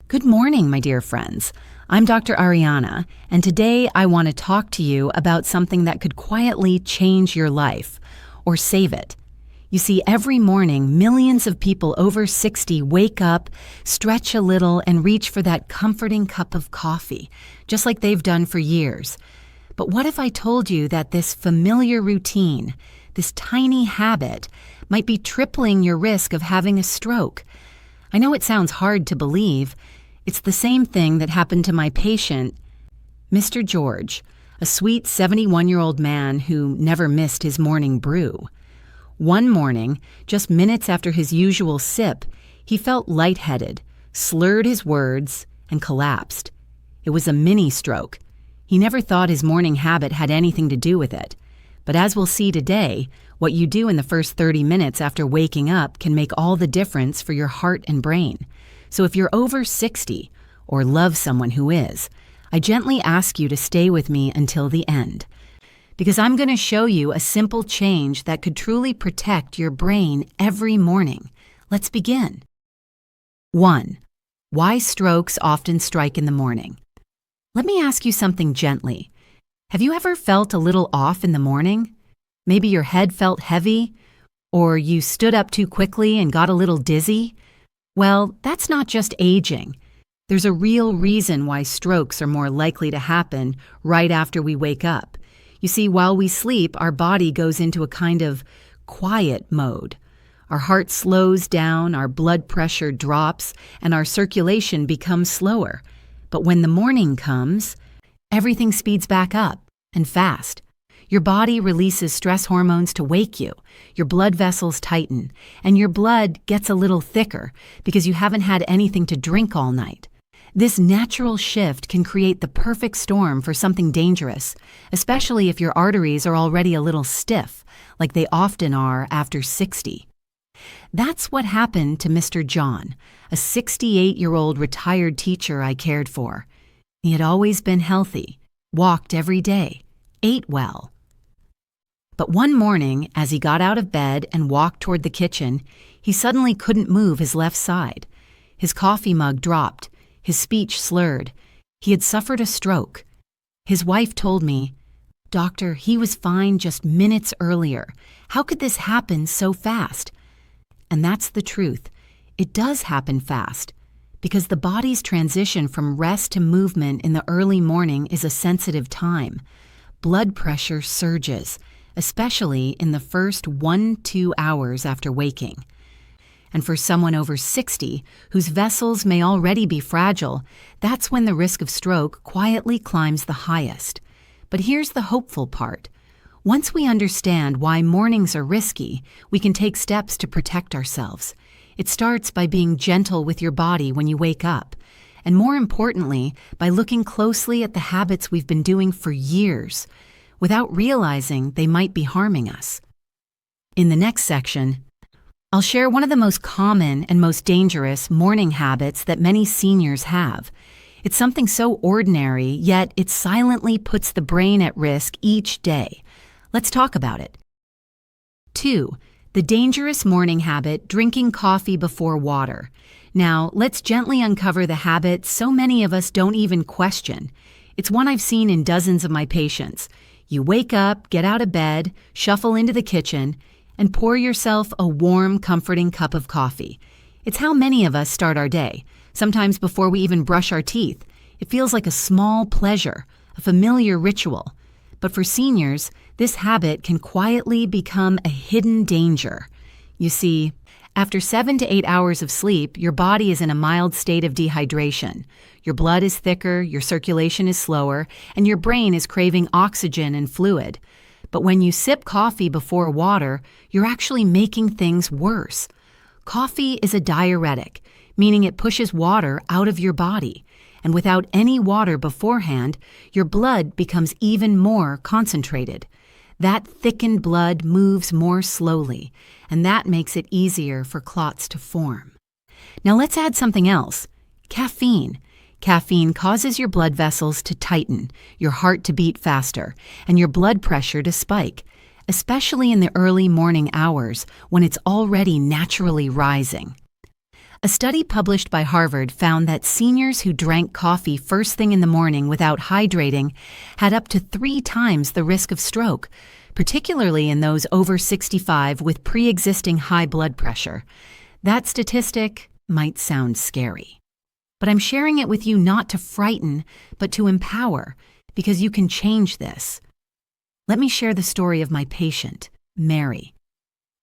Good morning, my dear friends. I'm Dr. Ariana, and today I want to talk to you about something that could quietly change your life, or save it. You see, every morning, millions of people over 60 wake up, stretch a little, and reach for that comforting cup of coffee, just like they've done for years. But what if I told you that this familiar routine, this tiny habit, might be tripling your risk of having a stroke? I know it sounds hard to believe. It's the same thing that happened to my patient, Mr. George, a sweet 71-year-old man who never missed his morning brew. One morning, just minutes after his usual sip, he felt lightheaded, slurred his words, and collapsed. It was a mini stroke. He never thought his morning habit had anything to do with it. But as we'll see today, what you do in the first 30 minutes after waking up can make all the difference for your heart and brain. So if you're over 60 or love someone who is, I gently ask you to stay with me until the end, because I'm going to show you a simple change that could truly protect your brain every morning. Let's begin. 1. Why strokes often strike in the morning. Let me ask you something gently. Have you ever felt a little off in the morning? Maybe your head felt heavy, or you stood up too quickly and got a little dizzy? Well, that's not just aging. There's a real reason why strokes are more likely to happen right after we wake up. You see, while we sleep, our body goes into a kind of quiet mode. Our heart slows down, our blood pressure drops, and our circulation becomes slower. But when the morning comes, everything speeds back up, and fast. Your body releases stress hormones to wake you, your blood vessels tighten, and your blood gets a little thicker because you haven't had anything to drink all night. This natural shift can create the perfect storm for something dangerous, especially if your arteries are already a little stiff, like they often are after 60. That's what happened to Mr. John, a 68-year-old retired teacher I cared for. He had always been healthy, walked every day, ate well. But one morning, as he got out of bed and walked toward the kitchen, he suddenly couldn't move his left side. His coffee mug dropped, his speech slurred. He had suffered a stroke. His wife told me, "Doctor, he was fine just minutes earlier. How could this happen so fast?" And that's the truth. It does happen fast, because the body's transition from rest to movement in the early morning is a sensitive time. Blood pressure surges, especially in the first 1-2 hours after waking. And for someone over 60, whose vessels may already be fragile, that's when the risk of stroke quietly climbs the highest. But here's the hopeful part. Once we understand why mornings are risky, we can take steps to protect ourselves. It starts by being gentle with your body when you wake up, and more importantly, by looking closely at the habits we've been doing for years, without realizing they might be harming us. In the next section, I'll share one of the most common and most dangerous morning habits that many seniors have. It's something so ordinary, yet it silently puts the brain at risk each day. Let's talk about it. 2. The dangerous morning habit, drinking coffee before water. Now, let's gently uncover the habit so many of us don't even question. It's one I've seen in dozens of my patients. You wake up, get out of bed, shuffle into the kitchen, and pour yourself a warm, comforting cup of coffee. It's how many of us start our day, sometimes before we even brush our teeth. It feels like a small pleasure, a familiar ritual. But for seniors, this habit can quietly become a hidden danger. You see, after 7 to 8 hours of sleep, your body is in a mild state of dehydration. Your blood is thicker, your circulation is slower, and your brain is craving oxygen and fluid. But when you sip coffee before water, you're actually making things worse. Coffee is a diuretic, meaning it pushes water out of your body. And without any water beforehand, your blood becomes even more concentrated. That thickened blood moves more slowly, and that makes it easier for clots to form. Now let's add something else. Caffeine. Caffeine causes your blood vessels to tighten, your heart to beat faster, and your blood pressure to spike, especially in the early morning hours when it's already naturally rising. A study published by Harvard found that seniors who drank coffee first thing in the morning without hydrating had up to 3 times the risk of stroke, particularly in those over 65 with pre-existing high blood pressure. That statistic might sound scary. But I'm sharing it with you not to frighten, but to empower, because you can change this. Let me share the story of my patient, Mary.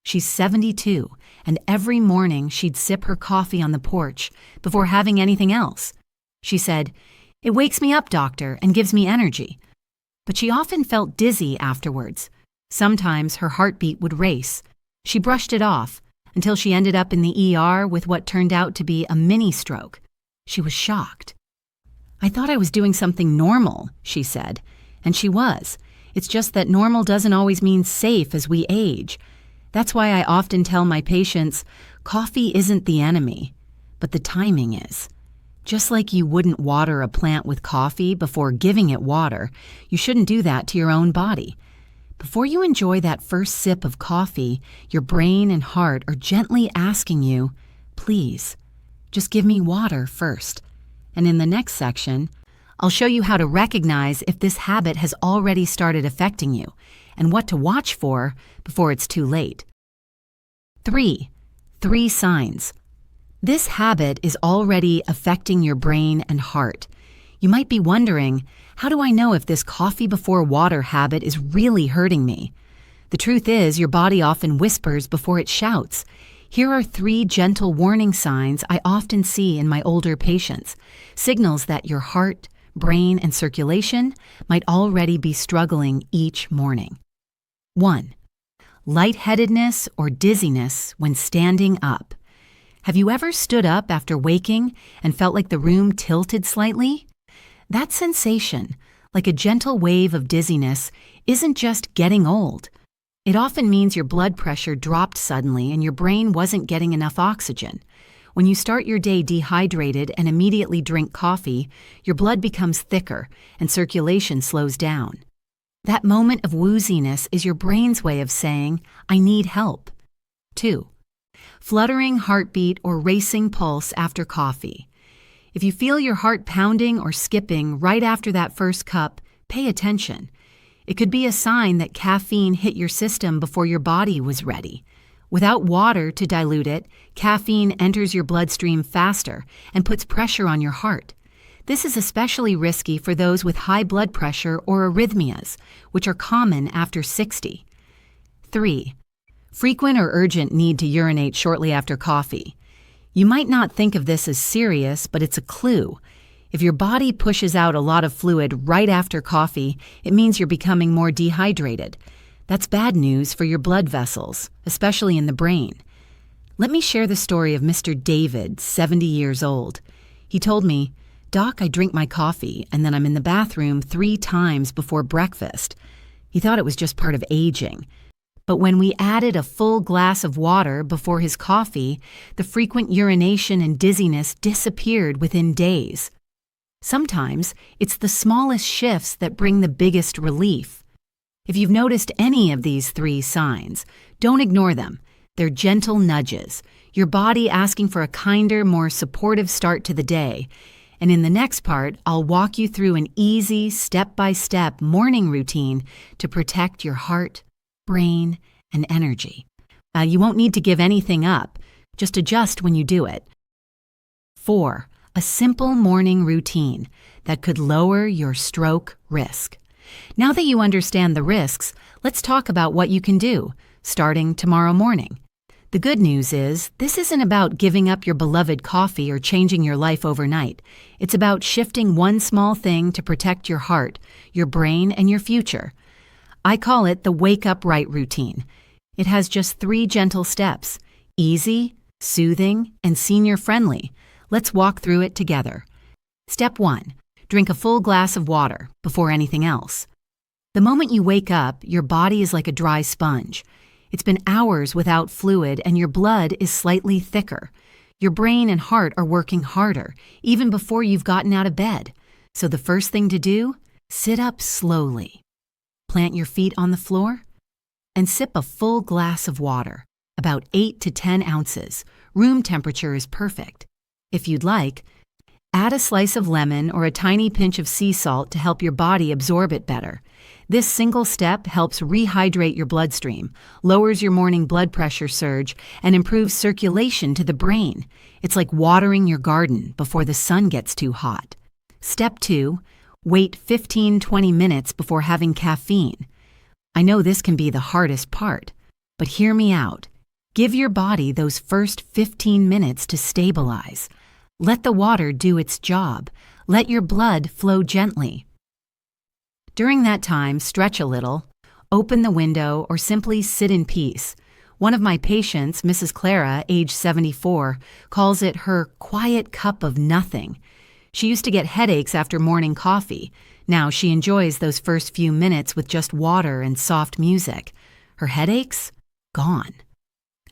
She's 72, and every morning she'd sip her coffee on the porch before having anything else. She said, "It wakes me up, doctor, and gives me energy." But she often felt dizzy afterwards. Sometimes her heartbeat would race. She brushed it off until she ended up in the ER with what turned out to be a mini stroke. She was shocked. "I thought I was doing something normal," she said, and she was. It's just that normal doesn't always mean safe as we age. That's why I often tell my patients, coffee isn't the enemy, but the timing is. Just like you wouldn't water a plant with coffee before giving it water, you shouldn't do that to your own body. Before you enjoy that first sip of coffee, your brain and heart are gently asking you, please, just give me water first. And in the next section, I'll show you how to recognize if this habit has already started affecting you and what to watch for before it's too late. 3 signs. This habit is already affecting your brain and heart. You might be wondering, how do I know if this coffee before water habit is really hurting me? The truth is, your body often whispers before it shouts. Here are 3 gentle warning signs I often see in my older patients, signals that your heart, brain, and circulation might already be struggling each morning. 1. Lightheadedness or dizziness when standing up. Have you ever stood up after waking and felt like the room tilted slightly? That sensation, like a gentle wave of dizziness, isn't just getting old. It often means your blood pressure dropped suddenly and your brain wasn't getting enough oxygen. When you start your day dehydrated and immediately drink coffee, your blood becomes thicker and circulation slows down. That moment of wooziness is your brain's way of saying, I need help. 2. Fluttering heartbeat or racing pulse after coffee. If you feel your heart pounding or skipping right after that first cup, pay attention. It could be a sign that caffeine hit your system before your body was ready. Without water to dilute it, caffeine enters your bloodstream faster and puts pressure on your heart. This is especially risky for those with high blood pressure or arrhythmias, which are common after 60. 3. Frequent or urgent need to urinate shortly after coffee. You might not think of this as serious, but it's a clue. If your body pushes out a lot of fluid right after coffee, it means you're becoming more dehydrated. That's bad news for your blood vessels, especially in the brain. Let me share the story of Mr. David, 70 years old. He told me, "Doc, I drink my coffee, and then I'm in the bathroom 3 times before breakfast." He thought it was just part of aging. But when we added a full glass of water before his coffee, the frequent urination and dizziness disappeared within days. Sometimes it's the smallest shifts that bring the biggest relief. If you've noticed any of these 3 signs, don't ignore them. They're gentle nudges, your body asking for a kinder, more supportive start to the day. And in the next part, I'll walk you through an easy, step-by-step morning routine to protect your heart, brain, and energy. You won't need to give anything up. Just adjust when you do it. 4. A simple morning routine that could lower your stroke risk. Now that you understand the risks, let's talk about what you can do, starting tomorrow morning. The good news is, this isn't about giving up your beloved coffee or changing your life overnight. It's about shifting one small thing to protect your heart, your brain, and your future. I call it the Wake Up Right routine. It has just 3 gentle steps, easy, soothing, and senior-friendly. Let's walk through it together. Step 1. Drink a full glass of water before anything else. The moment you wake up, your body is like a dry sponge. It's been hours without fluid and your blood is slightly thicker. Your brain and heart are working harder, even before you've gotten out of bed. So the first thing to do, sit up slowly. Plant your feet on the floor and sip a full glass of water, about 8 to 10 ounces, Room temperature is perfect. If you'd like, add a slice of lemon or a tiny pinch of sea salt to help your body absorb it better. This single step helps rehydrate your bloodstream, lowers your morning blood pressure surge, and improves circulation to the brain. It's like watering your garden before the sun gets too hot. Step 2. Wait 15-20 minutes before having caffeine. I know this can be the hardest part, but hear me out. Give your body those first 15 minutes to stabilize. Let the water do its job. Let your blood flow gently. During that time, stretch a little, open the window, or simply sit in peace. One of my patients, Mrs. Clara, age 74, calls it her quiet cup of nothing. She used to get headaches after morning coffee. Now she enjoys those first few minutes with just water and soft music. Her headaches? Gone.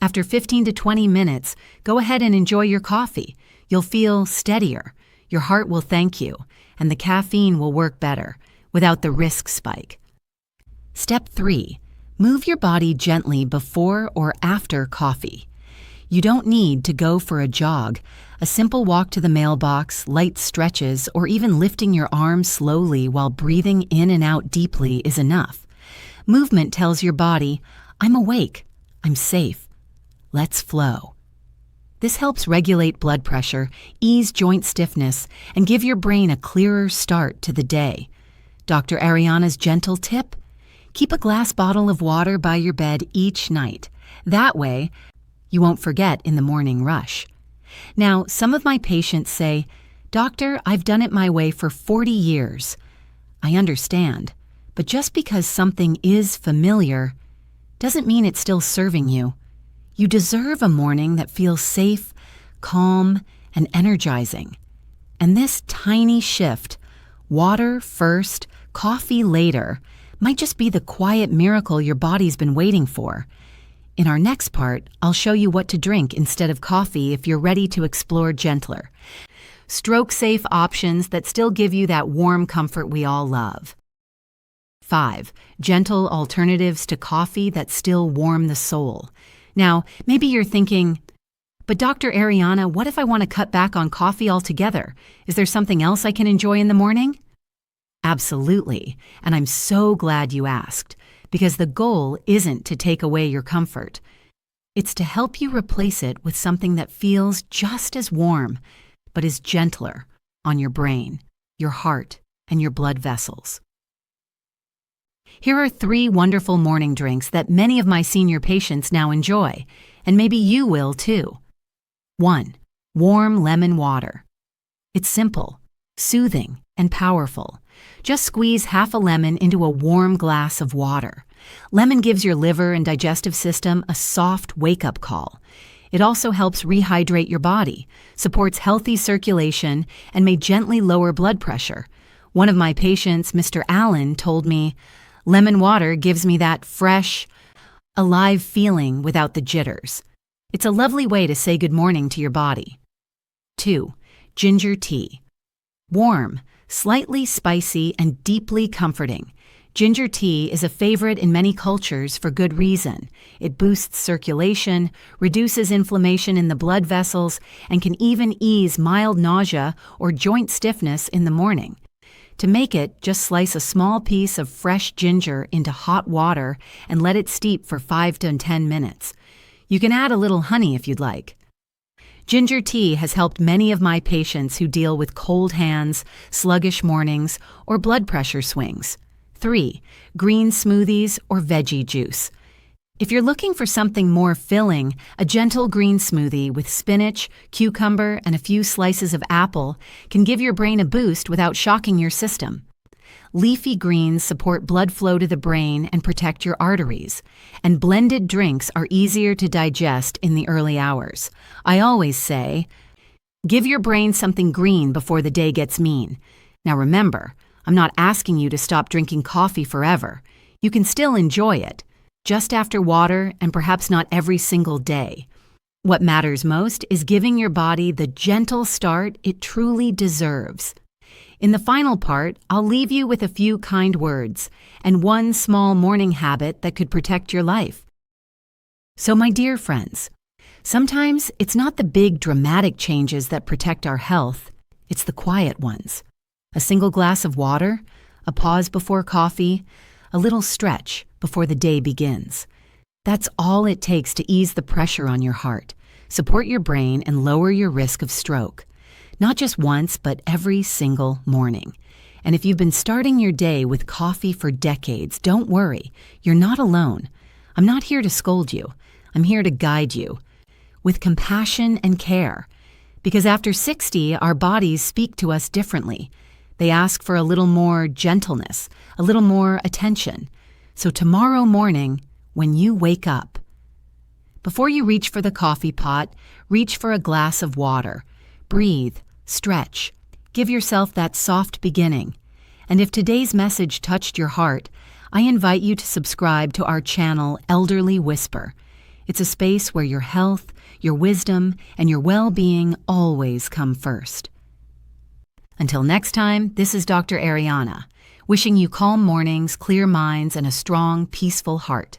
After 15 to 20 minutes, go ahead and enjoy your coffee. You'll feel steadier. Your heart will thank you, and the caffeine will work better without the risk spike. Step 3. Move your body gently before or after coffee. You don't need to go for a jog. A simple walk to the mailbox, light stretches, or even lifting your arms slowly while breathing in and out deeply is enough. Movement tells your body, I'm awake, I'm safe, let's flow. This helps regulate blood pressure, ease joint stiffness, and give your brain a clearer start to the day. Dr. Ariana's gentle tip? Keep a glass bottle of water by your bed each night. That way, you won't forget in the morning rush. Now, some of my patients say, Doctor, I've done it my way for 40 years. I understand, but just because something is familiar doesn't mean it's still serving you. You deserve a morning that feels safe, calm, and energizing. And this tiny shift, water first, coffee later, might just be the quiet miracle your body's been waiting for. In our next part, I'll show you what to drink instead of coffee if you're ready to explore gentler, stroke-safe options that still give you that warm comfort we all love. 5. Gentle alternatives to coffee that still warm the soul. Now, maybe you're thinking, but Dr. Ariana, what if I want to cut back on coffee altogether? Is there something else I can enjoy in the morning? Absolutely, and I'm so glad you asked, because the goal isn't to take away your comfort. It's to help you replace it with something that feels just as warm, but is gentler on your brain, your heart, and your blood vessels. Here are 3 wonderful morning drinks that many of my senior patients now enjoy, and maybe you will too. 1. Warm lemon water. It's simple, soothing, and powerful. Just squeeze half a lemon into a warm glass of water. Lemon gives your liver and digestive system a soft wake-up call. It also helps rehydrate your body, supports healthy circulation, and may gently lower blood pressure. One of my patients, Mr. Allen, told me, lemon water gives me that fresh, alive feeling without the jitters. It's a lovely way to say good morning to your body. 2. Ginger tea. Warm, slightly spicy, and deeply comforting. Ginger tea is a favorite in many cultures for good reason. It boosts circulation, reduces inflammation in the blood vessels, and can even ease mild nausea or joint stiffness in the morning. To make it, just slice a small piece of fresh ginger into hot water and let it steep for 5 to 10 minutes. You can add a little honey if you'd like. Ginger tea has helped many of my patients who deal with cold hands, sluggish mornings, or blood pressure swings. 3. Green smoothies or veggie juice. If you're looking for something more filling, a gentle green smoothie with spinach, cucumber, and a few slices of apple can give your brain a boost without shocking your system. Leafy greens support blood flow to the brain and protect your arteries, and blended drinks are easier to digest in the early hours. I always say, give your brain something green before the day gets mean. Now remember, I'm not asking you to stop drinking coffee forever. You can still enjoy it, just after water and perhaps not every single day. What matters most is giving your body the gentle start it truly deserves. In the final part, I'll leave you with a few kind words and one small morning habit that could protect your life. So, my dear friends, Sometimes it's not the big dramatic changes that protect our health, it's the quiet ones. A single glass of water, a pause before coffee, a little stretch before the day begins. That's all it takes to ease the pressure on your heart, support your brain, and lower your risk of stroke. Not just once, but every single morning. And if you've been starting your day with coffee for decades, don't worry, you're not alone. I'm not here to scold you. I'm here to guide you with compassion and care. Because after 60, our bodies speak to us differently. They ask for a little more gentleness, a little more attention. So tomorrow morning, when you wake up, before you reach for the coffee pot, reach for a glass of water. Breathe, stretch, give yourself that soft beginning. And if today's message touched your heart, I invite you to subscribe to our channel, Elderly Whisper. It's a space where your health, your wisdom, and your well-being always come first. Until next time, this is Dr. Ariana, wishing you calm mornings, clear minds, and a strong, peaceful heart.